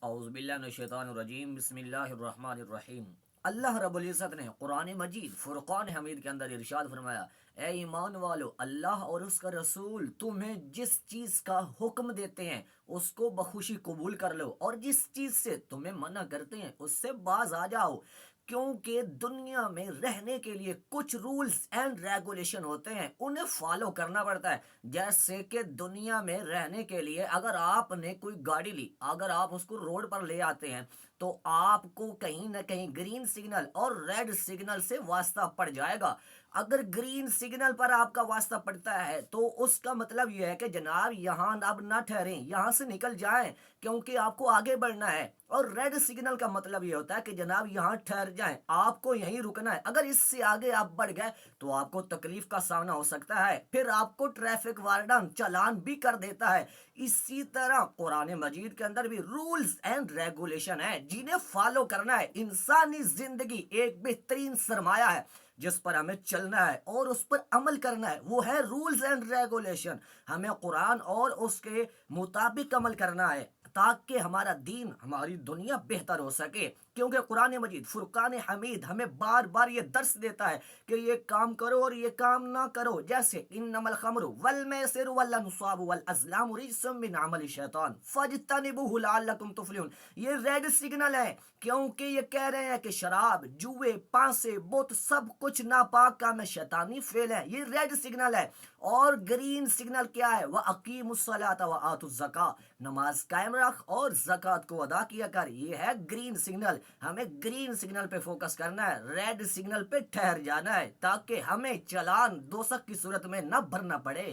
اعوذ باللہ من الشیطان الرجیم، بسم اللہ الرحمن الرحیم۔ اللہ رب العزت نے قرآن مجید فرقان حمید کے اندر ارشاد فرمایا، اے ایمان والو، اللہ اور اس کا رسول تمہیں جس چیز کا حکم دیتے ہیں اس کو بخوشی قبول کر لو، اور جس چیز سے تمہیں منع کرتے ہیں اس سے باز آ جاؤ، کیونکہ دنیا میں رہنے کے لیے کچھ رولز اینڈ ریگولیشن ہوتے ہیں، انہیں فالو کرنا پڑتا ہے۔ جیسے کہ دنیا میں رہنے کے لیے اگر آپ نے کوئی گاڑی لی، اگر آپ اس کو روڈ پر لے آتے ہیں تو آپ کو کہیں نہ کہیں گرین سگنل اور ریڈ سگنل سے واسطہ پڑ جائے گا۔ اگر گرین سگنل پر آپ کا واسطہ پڑتا ہے تو اس کا مطلب یہ ہے کہ جناب یہاں اب نہ ٹھہریں، یہاں سے نکل جائیں، کیونکہ آپ کو آگے بڑھنا ہے۔ اور ریڈ سگنل کا مطلب یہ ہوتا ہے کہ جناب یہاں ٹھہر جائیں، آپ کو یہیں رکنا ہے۔ اگر اس سے آگے آپ بڑھ گئے تو آپ کو تکلیف کا سامنا ہو سکتا ہے، پھر آپ کو ٹریفک وارڈن چالان بھی کر دیتا ہے۔ اسی طرح قرآن مجید کے اندر بھی رولز اینڈ ریگولیشن ہیں جنہیں فالو کرنا ہے۔ انسانی زندگی ایک بہترین سرمایہ ہے جس پر ہمیں چلنا ہے اور اس پر عمل کرنا ہے، وہ ہے رولز اینڈ ریگولیشن۔ ہمیں قرآن اور اس کے مطابق عمل کرنا ہے تاکہ ہمارا دین، ہماری دنیا بہتر ہو سکے، کیونکہ قرآن مجید فرقان حمید ہمیں بار بار یہ درس دیتا ہے کہ یہ کام کرو اور یہ کام نہ کرو، جیسے انما الخمر والمیسر والانصاب والازلام رجس من عمل الشیطان فاجتنبوہ لعلکم تفلحون۔ یہ ریڈ سگنل ہے، کیونکہ یہ کہہ رہے ہیں کہ شراب، جوئے، پانسے، بت، سب کچھ ناپاک کام شیطانی فعل ہے، یہ ریڈ سگنل ہے۔ اور گرین سگنل کیا ہے؟ وَأَقِیمُوا الصَّلَاةَ وَآتُوا الزَّکَاةَ، نماز قائم رکھ اور زکوٰۃ کو ادا کیا کر، یہ ہے گرین سگنل۔ ہمیں گرین سگنل پہ فوکس کرنا ہے، ریڈ سگنل پہ ٹھہر جانا ہے تاکہ ہمیں چالان دوزخ کی صورت میں نہ بھرنا پڑے۔